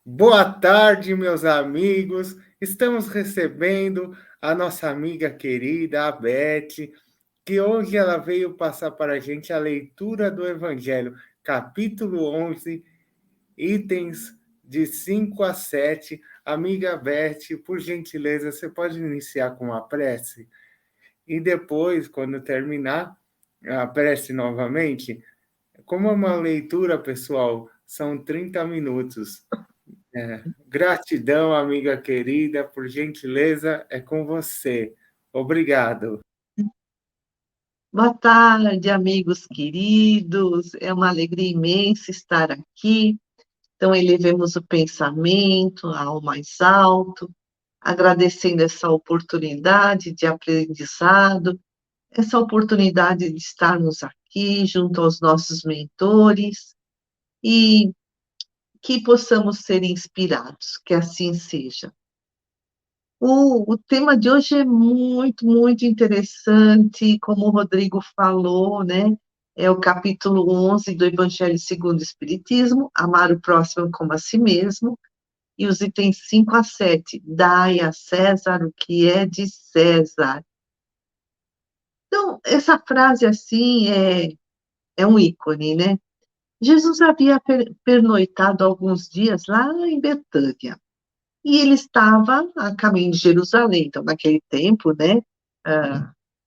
Boa tarde, meus amigos. Estamos recebendo a nossa amiga querida, a Beth, que hoje ela veio passar para a gente a leitura do Evangelho, capítulo 11, itens de 5 a 7. Amiga Beth, por gentileza, você pode iniciar com a prece? E depois, quando terminar a prece novamente, como é uma leitura, pessoal, são 30 minutos. Gratidão, amiga querida, por gentileza, é com você. Obrigado. Boa tarde, amigos queridos. É uma alegria imensa estar aqui. Então, elevemos o pensamento ao mais alto, agradecendo essa oportunidade de aprendizado, essa oportunidade de estarmos aqui junto aos nossos mentores e que possamos ser inspirados, que assim seja. O tema de hoje é muito interessante, como o Rodrigo falou, né? É o capítulo 11 do Evangelho segundo o Espiritismo, amar o próximo como a si mesmo, e os itens 5 a 7, dai a César o que é de César. Então, essa frase, assim, é um ícone, né? Jesus havia pernoitado alguns dias lá em Betânia, e ele estava a caminho de Jerusalém. Então, naquele tempo, né,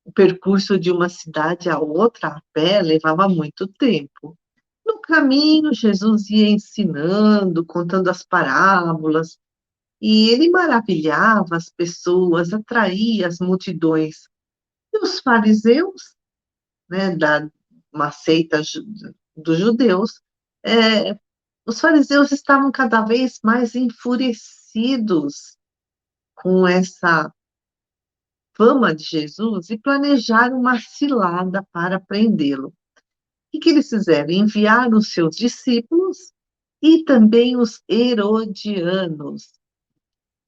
o percurso de uma cidade a outra a pé levava muito tempo. No caminho, Jesus ia ensinando, contando as parábolas, e ele maravilhava as pessoas, atraía as multidões. E os fariseus, né, da uma seita dos judeus, é, os fariseus estavam cada vez mais enfurecidos com essa fama de Jesus e planejaram uma cilada para prendê-lo. O que eles fizeram? Enviaram os seus discípulos e também os herodianos.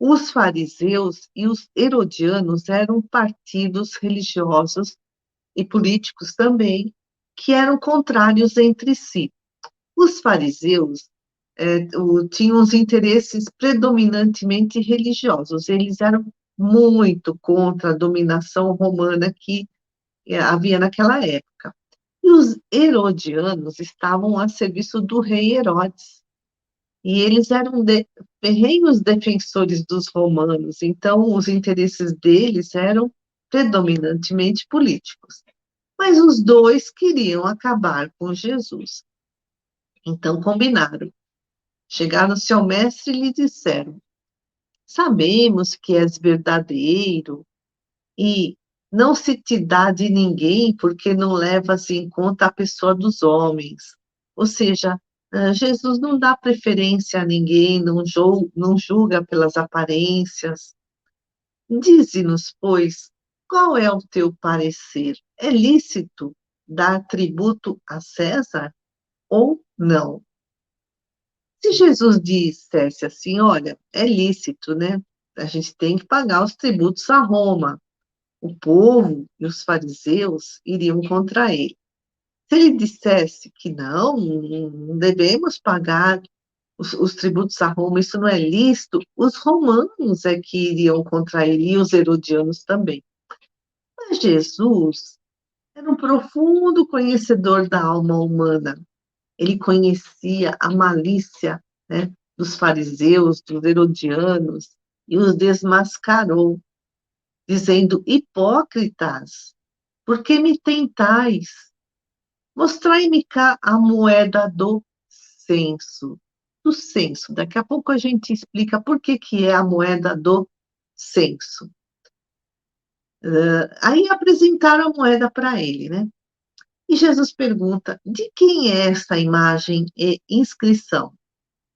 Os fariseus e os herodianos eram partidos religiosos e políticos também, que eram contrários entre si. Os fariseus tinham os interesses predominantemente religiosos, eles eram muito contra a dominação romana que havia naquela época. E os herodianos estavam a serviço do rei Herodes, e eles eram ferrenhos defensores dos romanos, então os interesses deles eram predominantemente políticos. Mas os dois queriam acabar com Jesus. Então combinaram. Chegaram-se ao mestre e lhe disseram: sabemos que és verdadeiro e não se te dá de ninguém porque não levas em conta a pessoa dos homens. Ou seja, Jesus não dá preferência a ninguém, não julga pelas aparências. Dize-nos, pois, qual é o teu parecer? É lícito dar tributo a César ou não? Se Jesus dissesse assim, olha, é lícito, né? A gente tem que pagar os tributos a Roma. O povo e os fariseus iriam contra ele. Se ele dissesse que não devemos pagar os tributos a Roma, isso não é lícito, os romanos é que iriam contra ele e os herodianos também. Mas Jesus era um profundo conhecedor da alma humana. Ele conhecia a malícia, né, dos fariseus, dos herodianos, e os desmascarou, dizendo: hipócritas, por que me tentais? Mostrai-me cá a moeda do censo. Do censo. Daqui a pouco a gente explica por que é a moeda do censo. Aí apresentaram a moeda para ele, né? E Jesus pergunta: de quem é esta imagem e inscrição?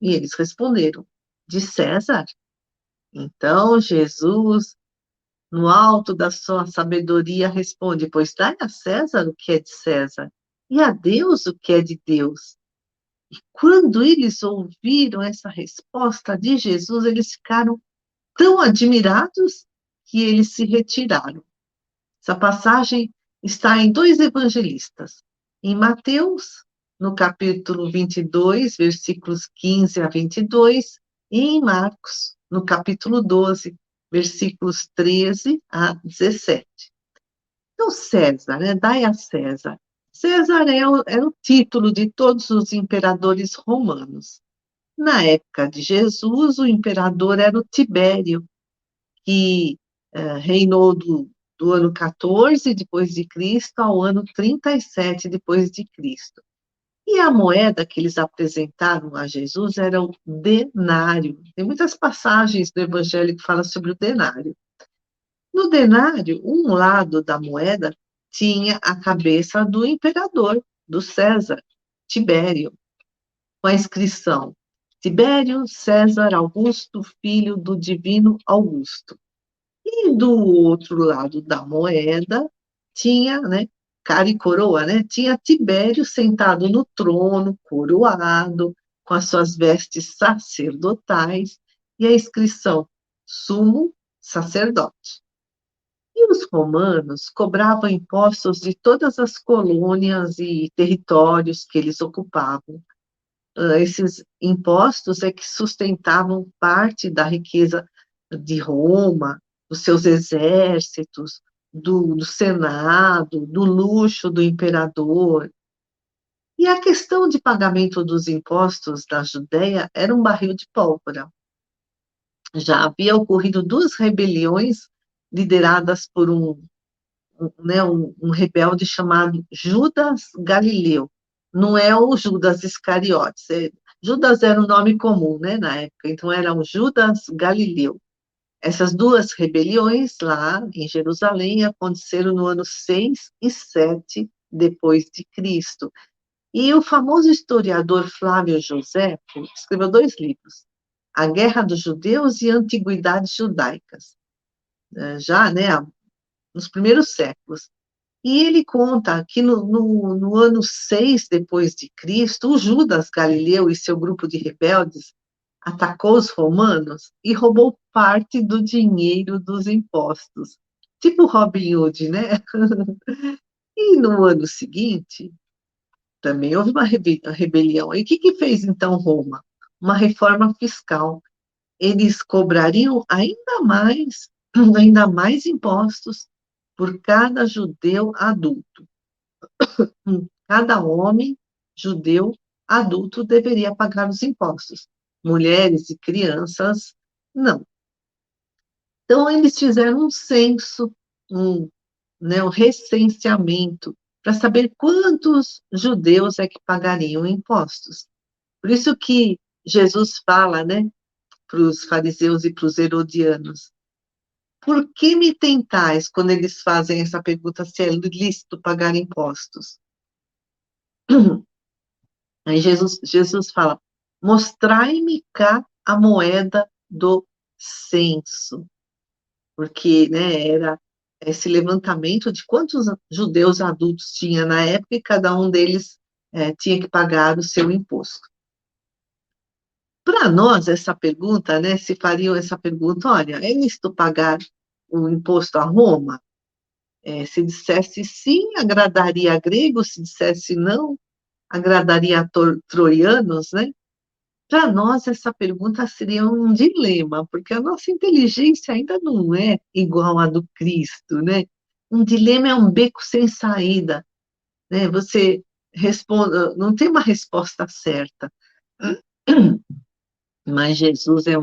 E eles responderam: de César. Então Jesus, no alto da sua sabedoria, responde: pois dai a César o que é de César, e a Deus o que é de Deus. E quando eles ouviram essa resposta de Jesus, eles ficaram tão admirados que eles se retiraram. Essa passagem está em dois evangelistas. Em Mateus, no capítulo 22, versículos 15 a 22, e em Marcos, no capítulo 12, versículos 13 a 17. Então, César, né? Dai a César. César era o título de todos os imperadores romanos. Na época de Jesus, o imperador era o Tibério, que reinou do ano 14 depois de Cristo ao ano 37 depois de Cristo. E a moeda que eles apresentaram a Jesus era o denário. Tem muitas passagens do Evangelho que falam sobre o denário. No denário, um lado da moeda tinha a cabeça do imperador, do César, Tibério, com a inscrição: Tibério César Augusto, filho do divino Augusto. E do outro lado da moeda tinha, né, cara e coroa, né? Tinha Tibério sentado no trono, coroado, com as suas vestes sacerdotais e a inscrição sumo sacerdote. E os romanos cobravam impostos de todas as colônias e territórios que eles ocupavam. Esses impostos é que sustentavam parte da riqueza de Roma, dos seus exércitos, do Senado, do luxo do imperador. E a questão de pagamento dos impostos da Judéia era um barril de pólvora. Já havia ocorrido duas rebeliões lideradas por um rebelde chamado Judas Galileu. Não é o Judas Iscariotes. Judas era um nome comum, né, na época, então era o Judas Galileu. Essas duas rebeliões lá em Jerusalém aconteceram no ano 6 e 7 depois de Cristo. E o famoso historiador Flávio Josefo escreveu dois livros, A Guerra dos Judeus e Antiguidades Judaicas, já, né, nos primeiros séculos. E ele conta que no ano 6 depois de Cristo, o Judas Galileu e seu grupo de rebeldes atacou os romanos e roubou parte do dinheiro dos impostos. Tipo Robin Hood, né? E no ano seguinte, também houve uma rebelião. E o que fez então Roma? Uma reforma fiscal. Eles cobrariam ainda mais impostos por cada judeu adulto. Cada homem judeu adulto deveria pagar os impostos. Mulheres e crianças, não. Então, eles fizeram um censo, um recenseamento, para saber quantos judeus é que pagariam impostos. Por isso que Jesus fala, né, para os fariseus e para os herodianos: por que me tentais quando eles fazem essa pergunta se é lícito pagar impostos? Aí Jesus fala: mostrai-me cá a moeda do censo, porque, né, era esse levantamento de quantos judeus adultos tinha na época e cada um deles tinha que pagar o seu imposto. Para nós, essa pergunta, né, se fariam essa pergunta: olha, é lícito pagar o imposto a Roma? Se dissesse sim, agradaria a gregos; se dissesse não, agradaria a troianos, né? Para nós, essa pergunta seria um dilema, porque a nossa inteligência ainda não é igual à do Cristo, né? Um dilema é um beco sem saída, né? Você responde, não tem uma resposta certa. Mas Jesus é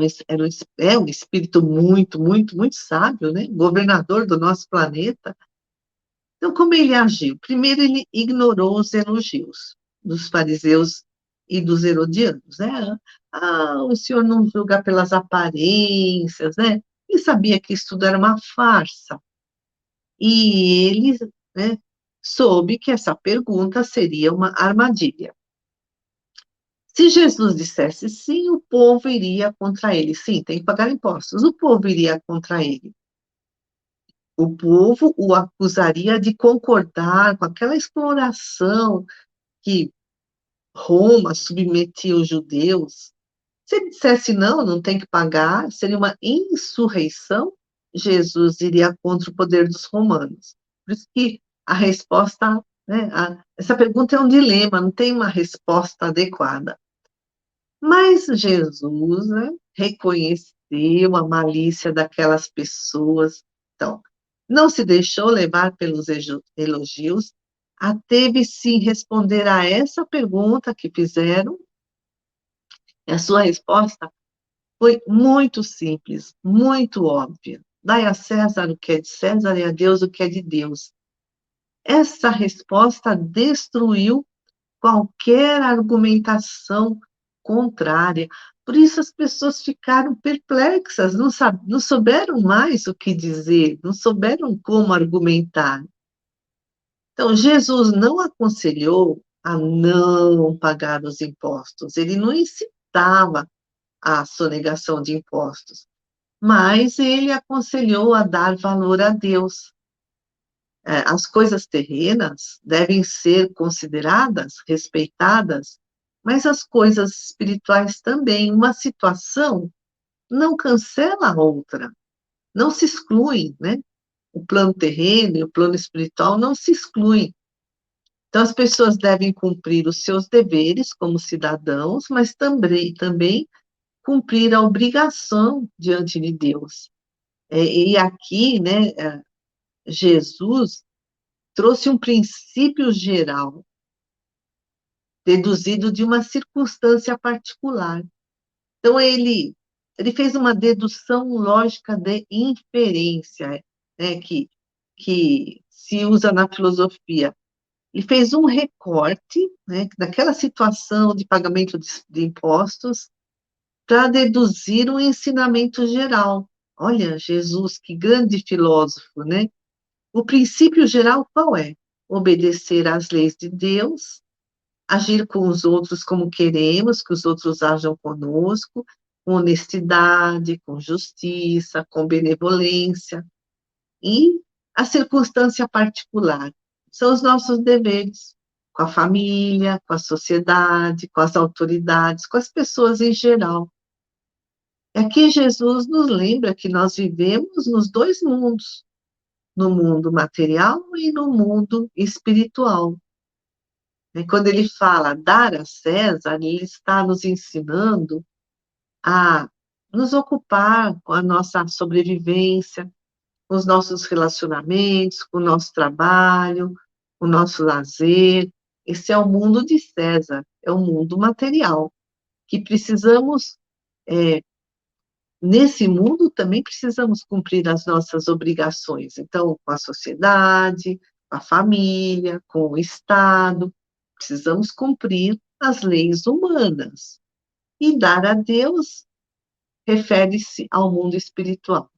um espírito muito, muito, muito sábio, né? Governador do nosso planeta. Então, como ele agiu? Primeiro, ele ignorou os elogios dos fariseus e dos herodianos, né? O senhor não julga pelas aparências, né? Ele sabia que isso tudo era uma farsa. E ele, né, soube que essa pergunta seria uma armadilha. Se Jesus dissesse sim, o povo iria contra ele. Sim, tem que pagar impostos. O povo iria contra ele. O povo o acusaria de concordar com aquela exploração que Roma submetia os judeus. Se ele dissesse não, não tem que pagar, seria uma insurreição, Jesus iria contra o poder dos romanos. Por isso que a resposta, né, essa pergunta é um dilema, não tem uma resposta adequada. Mas Jesus, né, reconheceu a malícia daquelas pessoas. Então, não se deixou levar pelos elogios, ateve-se em responder a essa pergunta que fizeram, e a sua resposta foi muito simples, muito óbvia. Dai a César o que é de César e a Deus o que é de Deus. Essa resposta destruiu qualquer argumentação contrária. Por isso as pessoas ficaram perplexas, não souberam mais o que dizer, não souberam como argumentar. Então, Jesus não aconselhou a não pagar os impostos, ele não incitava a sonegação de impostos, mas ele aconselhou a dar valor a Deus. As coisas terrenas devem ser consideradas, respeitadas, mas as coisas espirituais também. Uma situação não cancela a outra, não se excluem, né? O plano terreno e o plano espiritual não se excluem. Então, as pessoas devem cumprir os seus deveres como cidadãos, mas também cumprir a obrigação diante de Deus. E aqui, né, Jesus trouxe um princípio geral, deduzido de uma circunstância particular. Então, ele fez uma dedução lógica de inferência, né, que se usa na filosofia. Ele fez um recorte, né, daquela situação de pagamento de impostos para deduzir um ensinamento geral. Olha, Jesus, que grande filósofo, né? O princípio geral qual é? Obedecer às leis de Deus, agir com os outros como queremos que os outros ajam conosco, com honestidade, com justiça, com benevolência. E a circunstância particular são os nossos deveres com a família, com a sociedade, com as autoridades, com as pessoas em geral. E aqui Jesus nos lembra que nós vivemos nos dois mundos, no mundo material e no mundo espiritual. Quando ele fala dar a César, ele está nos ensinando a nos ocupar com a nossa sobrevivência, com os nossos relacionamentos, com o nosso trabalho, com o nosso lazer. Esse é o mundo de César, é o mundo material, que precisamos, nesse mundo também precisamos cumprir as nossas obrigações. Então, com a sociedade, com a família, com o Estado, precisamos cumprir as leis humanas. E dar a Deus refere-se ao mundo espiritual.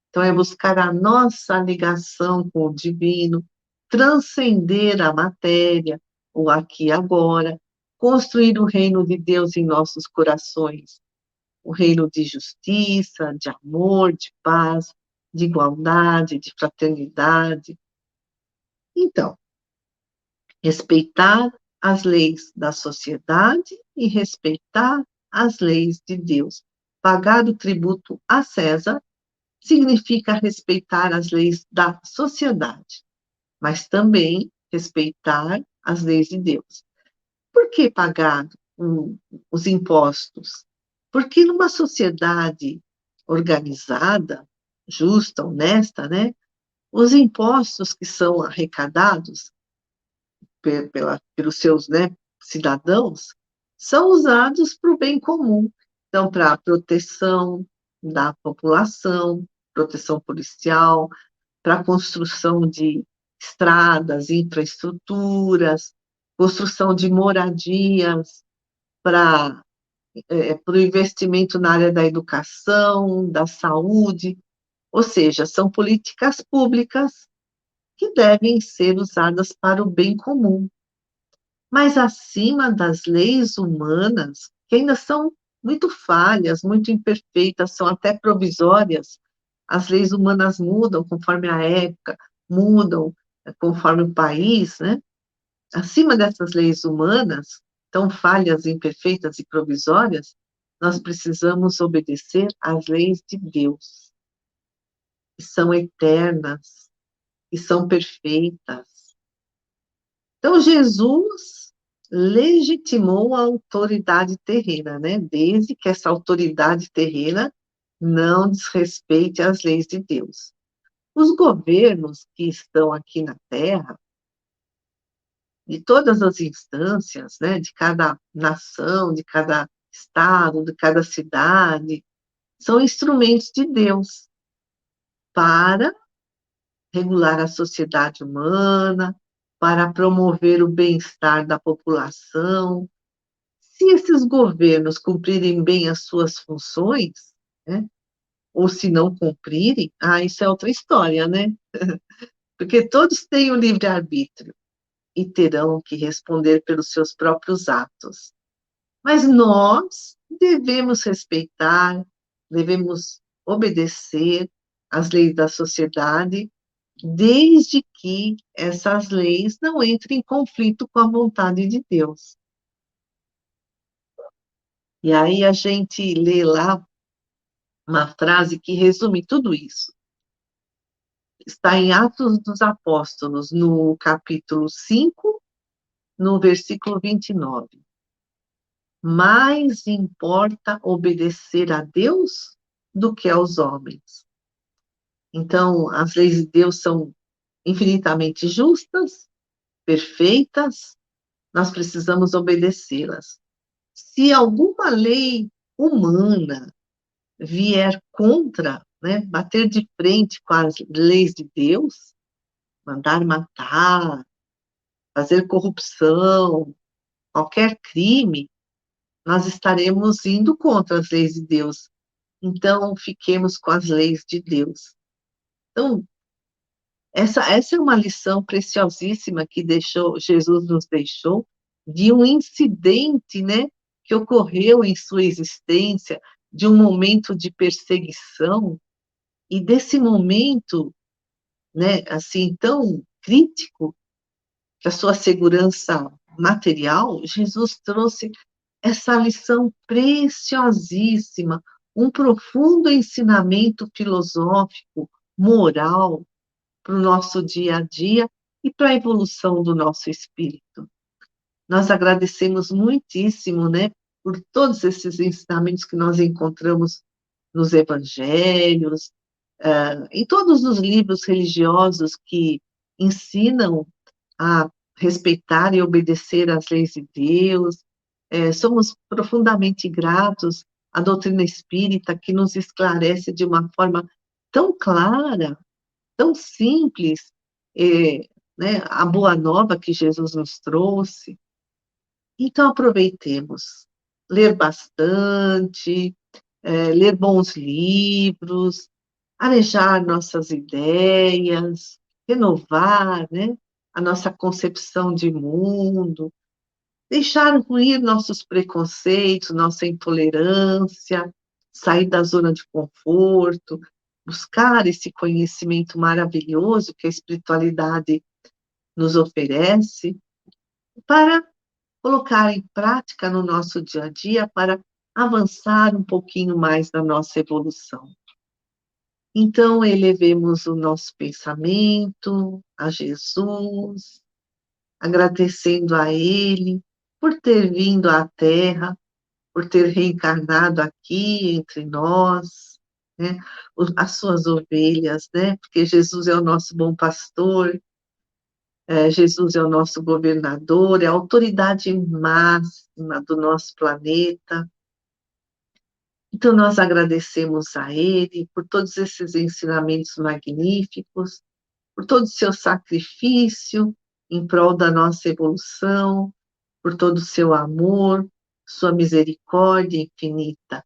Então, é buscar a nossa ligação com o divino, transcender a matéria, o aqui e agora, construir o reino de Deus em nossos corações, o reino de justiça, de amor, de paz, de igualdade, de fraternidade. Então, respeitar as leis da sociedade e respeitar as leis de Deus. Pagar o tributo a César significa respeitar as leis da sociedade, mas também respeitar as leis de Deus. Por que pagar os impostos? Porque numa sociedade organizada, justa, honesta, né, os impostos que são arrecadados pelos seus, né, cidadãos são usados para o bem comum. Então, para a proteção da população, proteção policial, para a construção de estradas, infraestruturas, construção de moradias, para o investimento na área da educação, da saúde, ou seja, são políticas públicas que devem ser usadas para o bem comum. Mas acima das leis humanas, que ainda são muito falhas, muito imperfeitas, são até provisórias, as leis humanas mudam conforme a época, mudam conforme o país, né? Acima dessas leis humanas, tão falhas, imperfeitas e provisórias, nós precisamos obedecer às leis de Deus, que são eternas, que são perfeitas. Então, Jesus legitimou a autoridade terrena, né? Desde que essa autoridade terrena não desrespeite as leis de Deus. Os governos que estão aqui na Terra, de todas as instâncias, né, de cada nação, de cada estado, de cada cidade, são instrumentos de Deus para regular a sociedade humana, para promover o bem-estar da população. Se esses governos cumprirem bem as suas funções, né, ou se não cumprirem, isso é outra história, né? Porque todos têm o livre-arbítrio e terão que responder pelos seus próprios atos. Mas nós devemos respeitar, devemos obedecer às leis da sociedade, desde que essas leis não entrem em conflito com a vontade de Deus. E aí a gente lê lá uma frase que resume tudo isso. Está em Atos dos Apóstolos, no capítulo 5, no versículo 29. Mais importa obedecer a Deus do que aos homens. Então, as leis de Deus são infinitamente justas, perfeitas, nós precisamos obedecê-las. Se alguma lei humana vier contra, né, bater de frente com as leis de Deus, mandar matar, fazer corrupção, qualquer crime, nós estaremos indo contra as leis de Deus. Então, fiquemos com as leis de Deus. Então, essa é uma lição preciosíssima que Jesus nos deixou, de um incidente, né, que ocorreu em sua existência, de um momento de perseguição, e desse momento, né, assim, tão crítico para a sua segurança material, Jesus trouxe essa lição preciosíssima, um profundo ensinamento filosófico, moral, para o nosso dia a dia e para a evolução do nosso espírito. Nós agradecemos muitíssimo, né, por todos esses ensinamentos que nós encontramos nos evangelhos, em todos os livros religiosos que ensinam a respeitar e obedecer às leis de Deus. Somos profundamente gratos à doutrina espírita, que nos esclarece de uma forma tão clara, tão simples, né, a boa nova que Jesus nos trouxe. Então, aproveitemos, ler bastante, ler bons livros, arejar nossas ideias, renovar, né, a nossa concepção de mundo, deixar ruir nossos preconceitos, nossa intolerância, sair da zona de conforto, buscar esse conhecimento maravilhoso que a espiritualidade nos oferece, para colocar em prática no nosso dia a dia, para avançar um pouquinho mais na nossa evolução. Então, elevemos o nosso pensamento a Jesus, agradecendo a Ele por ter vindo à Terra, por ter reencarnado aqui entre nós, né? As suas ovelhas, né? Porque Jesus é o nosso bom pastor, Jesus é o nosso governador, é a autoridade máxima do nosso planeta. Então, nós agradecemos a Ele por todos esses ensinamentos magníficos, por todo o seu sacrifício em prol da nossa evolução, por todo o seu amor, sua misericórdia infinita.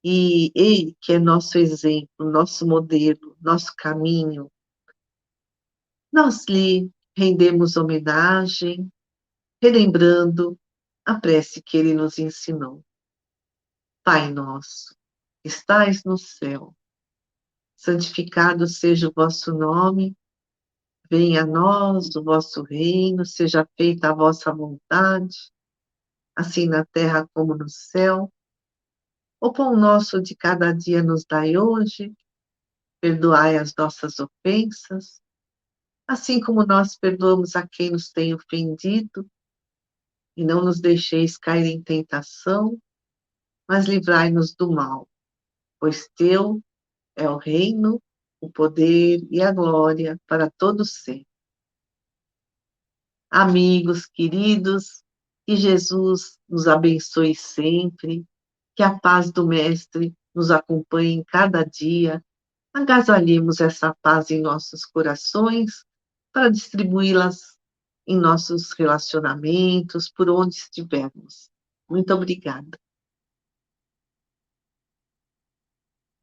E Ele, que é nosso exemplo, nosso modelo, nosso caminho, nós lhe rendemos homenagem, relembrando a prece que Ele nos ensinou. Pai nosso, que estais no céu, santificado seja o vosso nome, venha a nós o vosso reino, seja feita a vossa vontade, assim na terra como no céu. O pão nosso de cada dia nos dai hoje, perdoai as nossas ofensas, assim como nós perdoamos a quem nos tem ofendido, e não nos deixeis cair em tentação, mas livrai-nos do mal, pois teu é o reino, o poder e a glória para todos sempre. Amigos queridos, que Jesus nos abençoe sempre, que a paz do Mestre nos acompanhe em cada dia. Agasalhemos essa paz em nossos corações para distribuí-las em nossos relacionamentos, por onde estivermos. Muito obrigada.